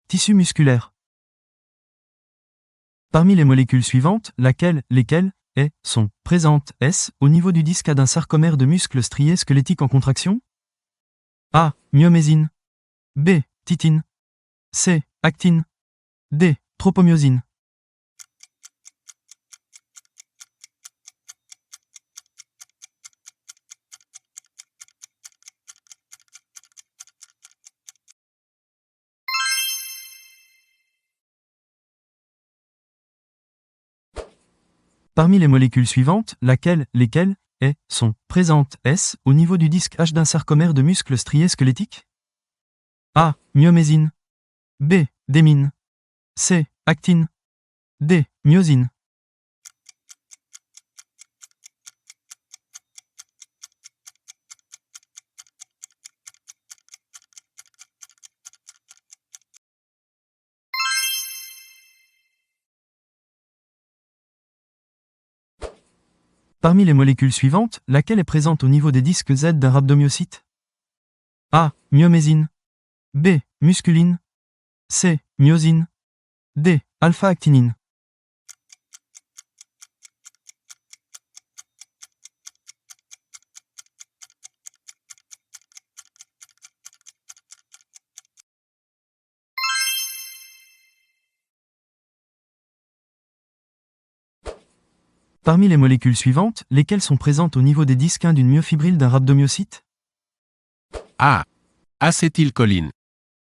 Tissu musculaire. Parmi les molécules suivantes, lesquelles, sont présentes au niveau du disque A d'un sarcomère de muscles striés squelettiques en contraction? A. Myomésine. B. Titine. C. Actine. D. Tropomyosine. Parmi les molécules suivantes, lesquelles, sont présentes au niveau du disque H d'un sarcomère de muscles striés squelettiques? A. Myomésine. B. Démine. C. Actine. D. Myosine. Parmi les molécules suivantes, laquelle est présente au niveau des disques Z d'un rhabdomyocyte? A. Myomésine. B. Musculine. C. Myosine. D. Alpha-actinine. Parmi les molécules suivantes, lesquelles sont présentes au niveau des disques 1 d'une myofibrille d'un rhabdomyocyte? A. Acétylcholine.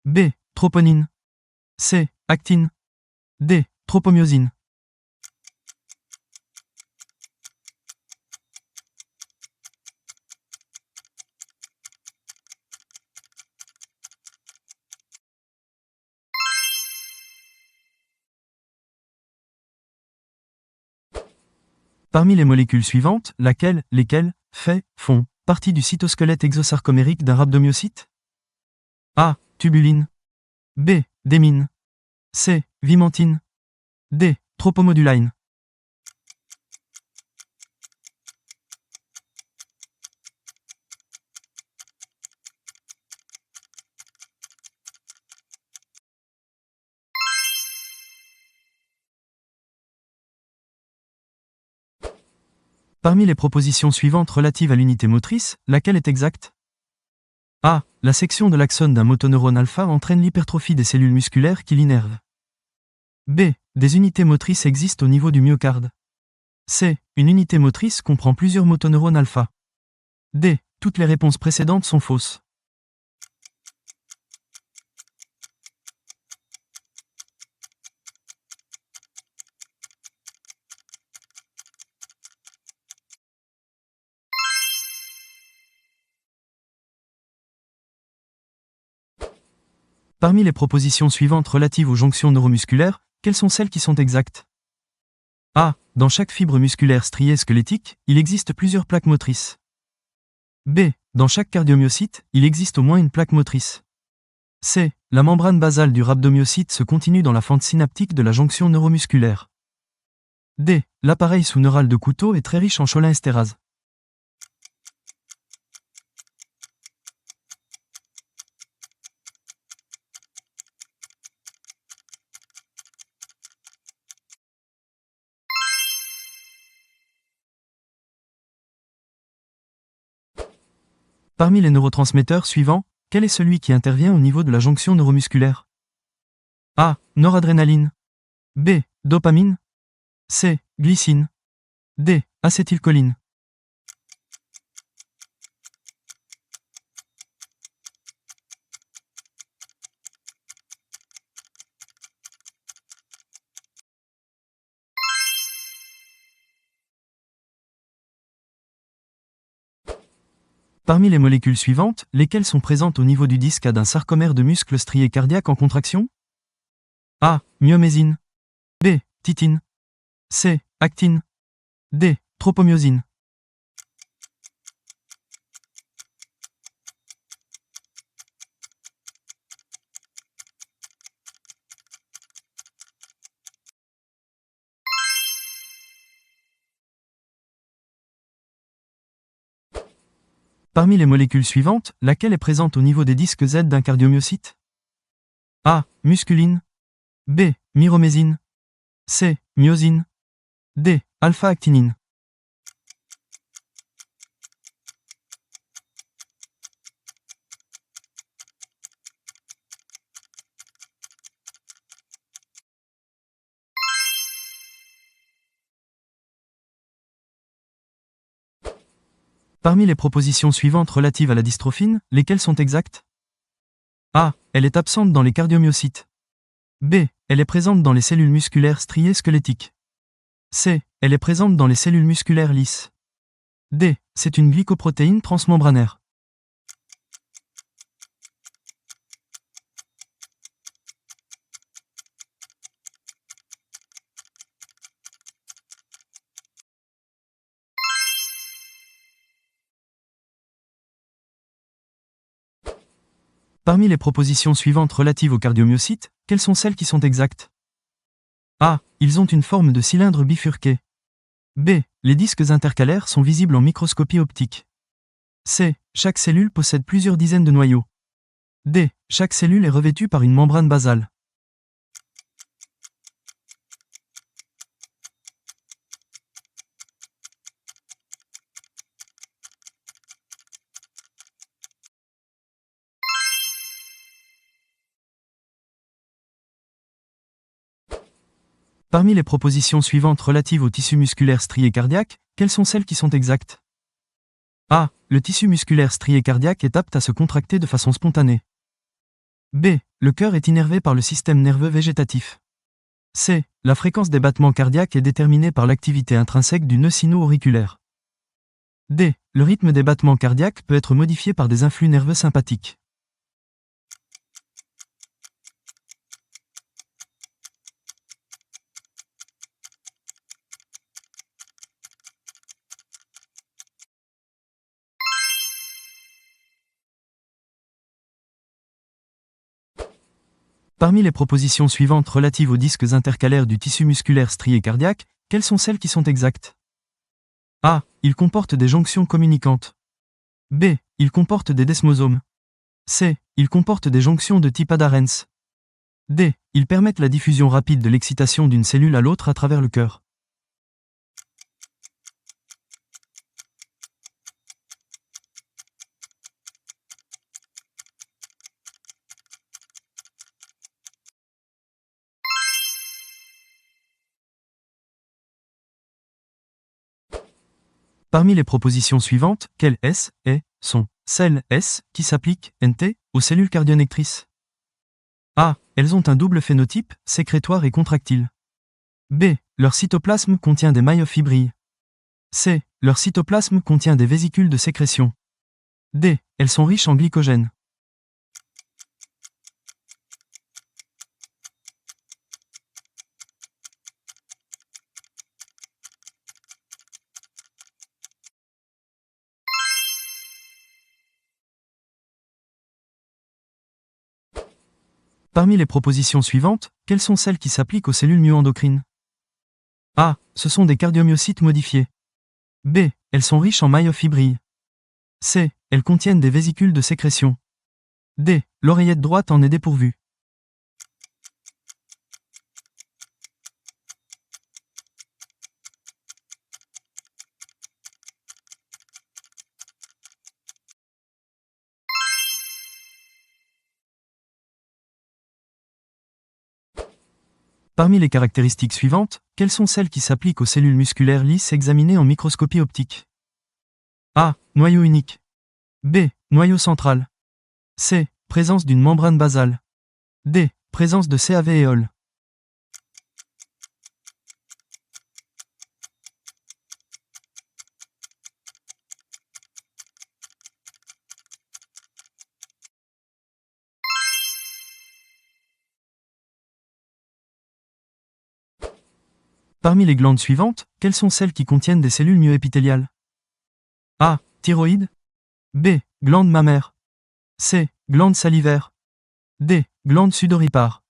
B. Troponine. C. Actine. D. Tropomyosine. Parmi les molécules suivantes, lesquelles font partie du cytosquelette exosarcomérique d'un rhabdomyocyte? A. Tubuline. B. Démine. C. Vimentine. D. Tropomoduline. Parmi les propositions suivantes relatives à l'unité motrice, laquelle est exacte? A. La section de l'axone d'un motoneurone alpha entraîne l'hypertrophie des cellules musculaires qui l'innervent. B. Des unités motrices existent au niveau du myocarde. C. Une unité motrice comprend plusieurs motoneurones alpha. D. Toutes les réponses précédentes sont fausses. Parmi les propositions suivantes relatives aux jonctions neuromusculaires, quelles sont celles qui sont exactes? A. Dans chaque fibre musculaire striée squelettique, il existe plusieurs plaques motrices. B. Dans chaque cardiomyocyte, il existe au moins une plaque motrice. C. La membrane basale du rhabdomyocyte se continue dans la fente synaptique de la jonction neuromusculaire. D. L'appareil sous-neural de Couteau est très riche en cholinestérase. Parmi les neurotransmetteurs suivants, quel est celui qui intervient au niveau de la jonction neuromusculaire? A. Noradrénaline. B. Dopamine. C. Glycine. D. Acétylcholine. Parmi les molécules suivantes, lesquelles sont présentes au niveau du disque A d'un sarcomère de muscles striés cardiaques en contraction? A. Myomésine. B. Titine. C. Actine. D. Tropomyosine. Parmi les molécules suivantes, laquelle est présente au niveau des disques Z d'un cardiomyocyte? A. Musculine. B. Myromésine. C. Myosine. D. Alpha-actinine. Parmi les propositions suivantes relatives à la dystrophine, lesquelles sont exactes? A. Elle est absente dans les cardiomyocytes. B. Elle est présente dans les cellules musculaires striées squelettiques. C. Elle est présente dans les cellules musculaires lisses. D. C'est une glycoprotéine transmembranaire. Parmi les propositions suivantes relatives aux cardiomyocytes, quelles sont celles qui sont exactes? A. Ils ont une forme de cylindre bifurqué. B. Les disques intercalaires sont visibles en microscopie optique. C. Chaque cellule possède plusieurs dizaines de noyaux. D. Chaque cellule est revêtue par une membrane basale. Parmi les propositions suivantes relatives au tissu musculaire strié cardiaque, quelles sont celles qui sont exactes? A. Le tissu musculaire strié cardiaque est apte à se contracter de façon spontanée. B. Le cœur est innervé par le système nerveux végétatif. C. La fréquence des battements cardiaques est déterminée par l'activité intrinsèque du nœud sino-auriculaire. D. Le rythme des battements cardiaques peut être modifié par des influx nerveux sympathiques. Parmi les propositions suivantes relatives aux disques intercalaires du tissu musculaire strié cardiaque, quelles sont celles qui sont exactes? A. Ils comportent des jonctions communicantes. B. Ils comportent des desmosomes. C. Ils comportent des jonctions de type adhérens. D. Ils permettent la diffusion rapide de l'excitation d'une cellule à l'autre à travers le cœur. Parmi les propositions suivantes, quelles S et sont celles S qui s'appliquent NT aux cellules cardionectrices? A. Elles ont un double phénotype, sécrétoire et contractile. B. Leur cytoplasme contient des myofibrilles. C. Leur cytoplasme contient des vésicules de sécrétion. D. Elles sont riches en glycogène. Parmi les propositions suivantes, quelles sont celles qui s'appliquent aux cellules myoendocrines? A. Ce sont des cardiomyocytes modifiés. B. Elles sont riches en myofibrilles. C. Elles contiennent des vésicules de sécrétion. D. L'oreillette droite en est dépourvue. Parmi les caractéristiques suivantes, quelles sont celles qui s'appliquent aux cellules musculaires lisses examinées en microscopie optique? A. Noyau unique. B. Noyau central. C. Présence d'une membrane basale. D. Présence de CAvééoles. Parmi les glandes suivantes, quelles sont celles qui contiennent des cellules myoépithéliales? A. Thyroïde. B. Glande mammaire. C. Glande salivaire. D. Glande sudoripare.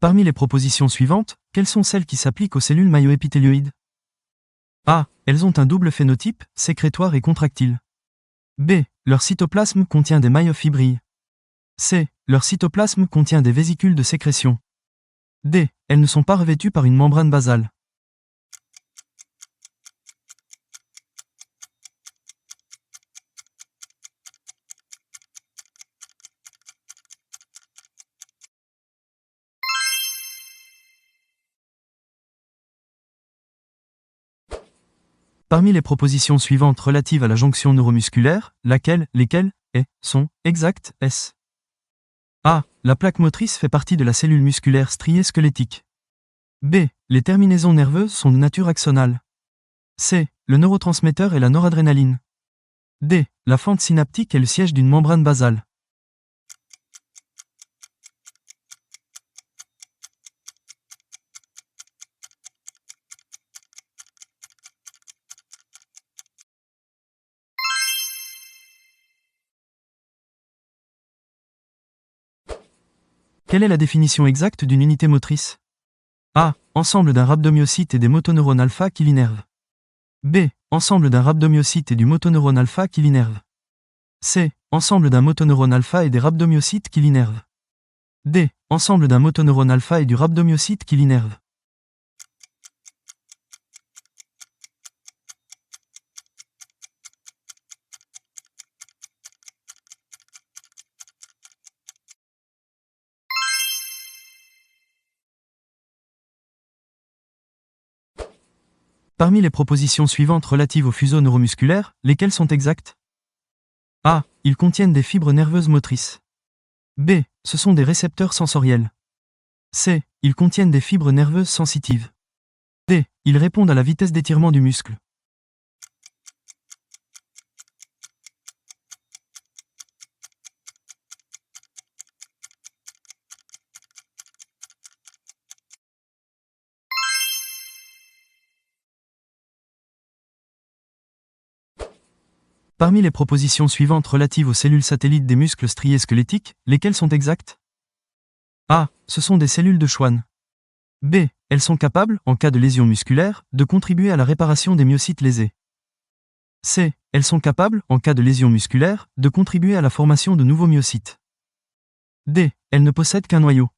Parmi les propositions suivantes, quelles sont celles qui s'appliquent aux cellules mailloépithélioïdes? A. Elles ont un double phénotype, sécrétoire et contractile. B. Leur cytoplasme contient des myofibrilles. C. Leur cytoplasme contient des vésicules de sécrétion. D. Elles ne sont pas revêtues par une membrane basale. Parmi les propositions suivantes relatives à la jonction neuromusculaire, laquelle, lesquelles, et, sont, exactes, S. A. La plaque motrice fait partie de la cellule musculaire striée squelettique. B. Les terminaisons nerveuses sont de nature axonale. C. Le neurotransmetteur est la noradrénaline. D. La fente synaptique est le siège d'une membrane basale. Quelle est la définition exacte d'une unité motrice? A. Ensemble d'un rhabdomyocyte et des motoneurones alpha qui l'innervent. B. Ensemble d'un rhabdomyocyte et du motoneurone alpha qui l'innervent. C. Ensemble d'un motoneurone alpha et des rhabdomyocytes qui l'innervent. D. Ensemble d'un motoneurone alpha et du rhabdomyocyte qui l'innervent. Parmi les propositions suivantes relatives aux fuseaux neuromusculaires, lesquelles sont exactes? A. Ils contiennent des fibres nerveuses motrices. B. Ce sont des récepteurs sensoriels. C. Ils contiennent des fibres nerveuses sensitives. D. Ils répondent à la vitesse d'étirement du muscle. Parmi les propositions suivantes relatives aux cellules satellites des muscles striés squelettiques, lesquelles sont exactes? A. Ce sont des cellules de Schwann. B. Elles sont capables, en cas de lésion musculaire, de contribuer à la réparation des myocytes lésés. C. Elles sont capables, en cas de lésion musculaire, de contribuer à la formation de nouveaux myocytes. D. Elles ne possèdent qu'un noyau.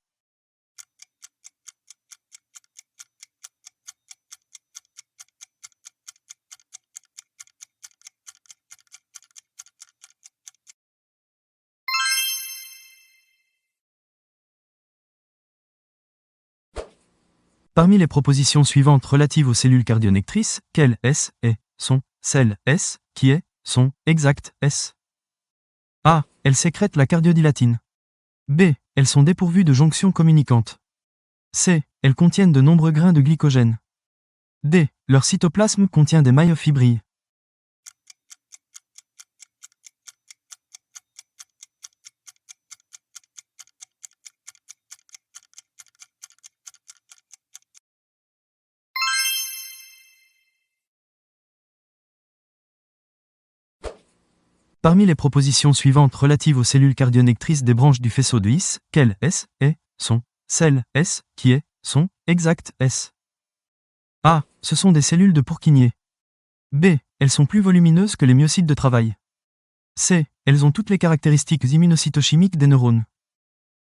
Parmi les propositions suivantes relatives aux cellules cardionectrices, quelles S, et, sont, celles S, qui est, sont, exactes, S. A. Elles sécrètent la cardiodilatine. B. Elles sont dépourvues de jonctions communicantes. C. Elles contiennent de nombreux grains de glycogène. D. Leur cytoplasme contient des myofibrilles. Parmi les propositions suivantes relatives aux cellules cardionectrices des branches du faisceau de His, quelles S, et, sont, celles S, qui est, sont, exactes, S. A. Ce sont des cellules de Purkinje. B. Elles sont plus volumineuses que les myocytes de travail. C. Elles ont toutes les caractéristiques immunocytochimiques des neurones.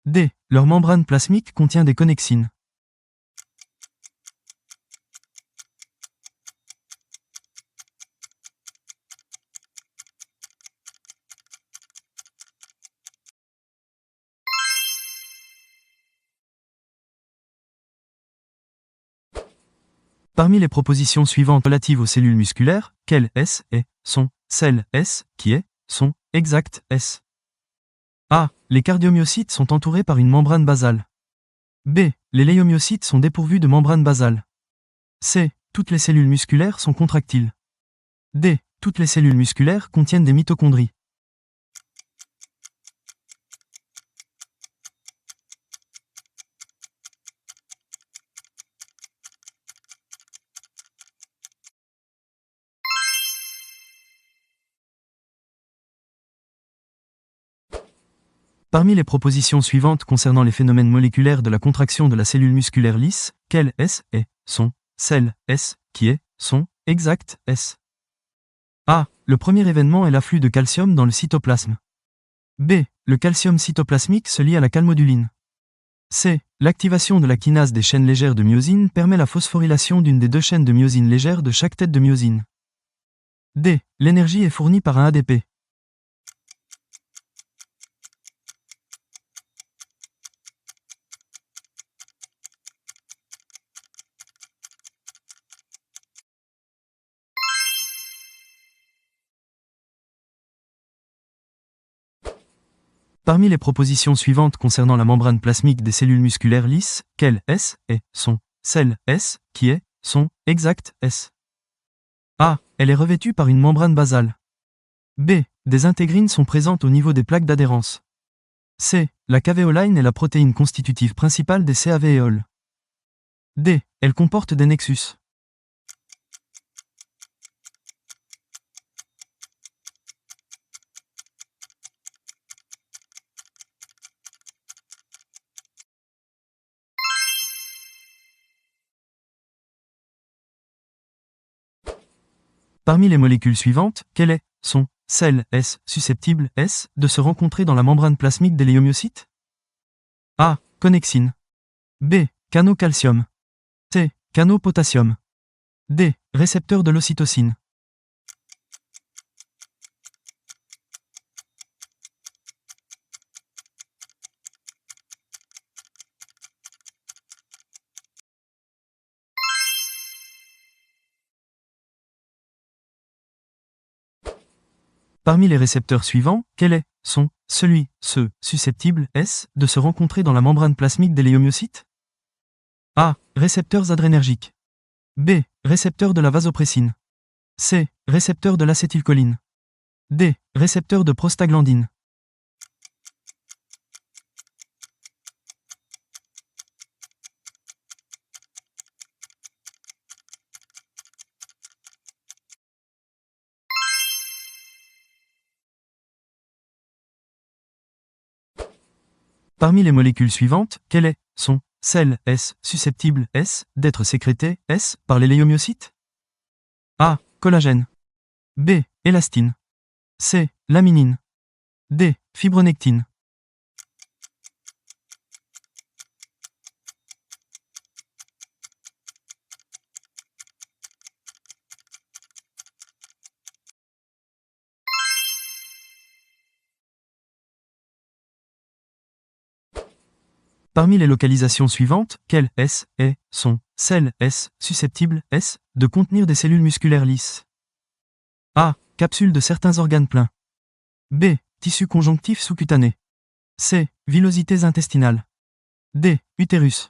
D. Leur membrane plasmique contient des connexines. Parmi les propositions suivantes relatives aux cellules musculaires, quelles S, et, sont, celles S, qui est, sont, exactes, S. A. Les cardiomyocytes sont entourés par une membrane basale. B. Les léomyocytes sont dépourvus de membrane basale. C. Toutes les cellules musculaires sont contractiles. D. Toutes les cellules musculaires contiennent des mitochondries. Parmi les propositions suivantes concernant les phénomènes moléculaires de la contraction de la cellule musculaire lisse, quelles S et sont celles S qui est sont exactes S. A. Le premier événement est l'afflux de calcium dans le cytoplasme. B. Le calcium cytoplasmique se lie à la calmoduline. C. L'activation de la kinase des chaînes légères de myosine permet la phosphorylation d'une des deux chaînes de myosine légère de chaque tête de myosine. D. L'énergie est fournie par un ADP. Parmi les propositions suivantes concernant la membrane plasmique des cellules musculaires lisses, quelles S et sont celles S qui est sont exactes S. A. Elle est revêtue par une membrane basale. B. Des intégrines sont présentes au niveau des plaques d'adhérence. C. La cavéoline est la protéine constitutive principale des CAVéoles. D. Elle comporte des nexus. Parmi les molécules suivantes, quelles sont celles S susceptibles S de se rencontrer dans la membrane plasmique des léomyocytes? A. Connexine. B. Canocalcium. C. Canopotassium. D. Récepteur de l'ocytocine. Parmi les récepteurs suivants, quels sont ceux susceptibles S de se rencontrer dans la membrane plasmique des léomyocytes? A. Récepteurs adrénergiques. B. Récepteurs de la vasopressine. C. Récepteurs de l'acétylcholine. D. Récepteurs de prostaglandine. Parmi les molécules suivantes, quelles sont celles S susceptibles S d'être sécrétées S par les léomyocytes? A. Collagène. B. Élastine. C. Laminine. D. Fibronectine. Parmi les localisations suivantes, quelles S et sont celles S susceptibles S de contenir des cellules musculaires lisses? A. Capsule de certains organes pleins. B. Tissu conjonctif sous-cutané. C. Villosités intestinales. D. Utérus.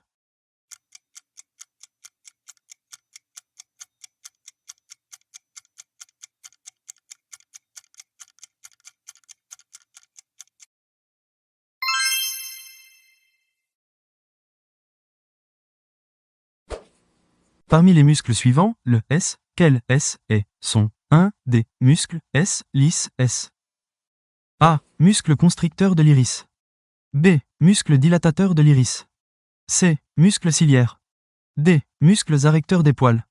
Parmi les muscles suivants, le S, quels S et sont 1. Des muscles S, lisses S. A. Muscle constricteur de l'iris. B. Muscle dilatateur de l'iris. C. Muscle ciliaire. D. Muscles arrecteurs des poils.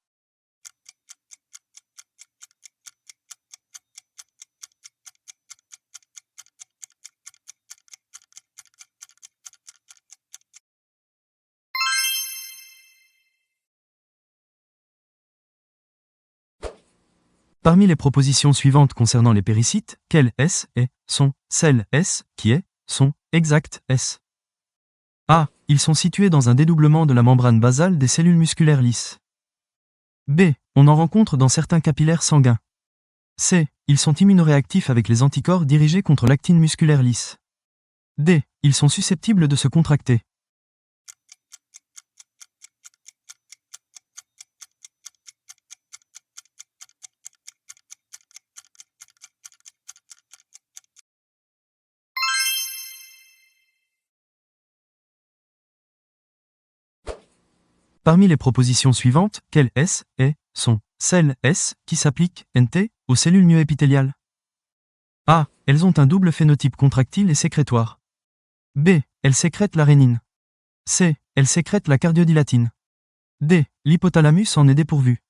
Parmi les propositions suivantes concernant les péricytes, quelles S et sont celles S qui sont exactes S. A. Ils sont situés dans un dédoublement de la membrane basale des cellules musculaires lisses. B. On en rencontre dans certains capillaires sanguins. C. Ils sont immunoréactifs avec les anticorps dirigés contre l'actine musculaire lisse. D. Ils sont susceptibles de se contracter. Parmi les propositions suivantes, quelles S et sont celles S qui s'appliquent NT aux cellules myoépithéliales? A. Elles ont un double phénotype contractile et sécrétoire. B. Elle sécrète la rénine. C. Elle sécrète la cardiodilatine. D. L'hypothalamus en est dépourvu.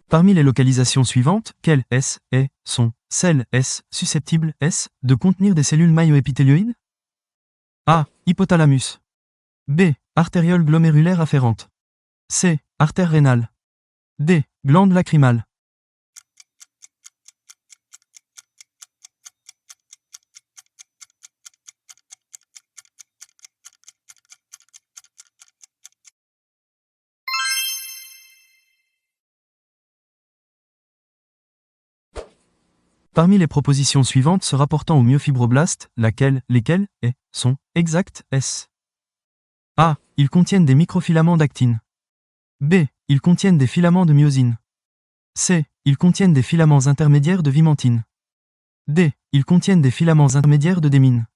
Parmi les localisations suivantes, quelles sont celles susceptibles de contenir des cellules mailloépitélioïdes? A. Hypothalamus. B. Artériole glomérulaire afférente. C. Artère rénale. D. Glande lacrymale. Parmi les propositions suivantes se rapportant aux myofibroblastes, lesquelles sont exactes A. Ils contiennent des microfilaments d'actine. B. Ils contiennent des filaments de myosine. C. Ils contiennent des filaments intermédiaires de vimentine. D. Ils contiennent des filaments intermédiaires de démine.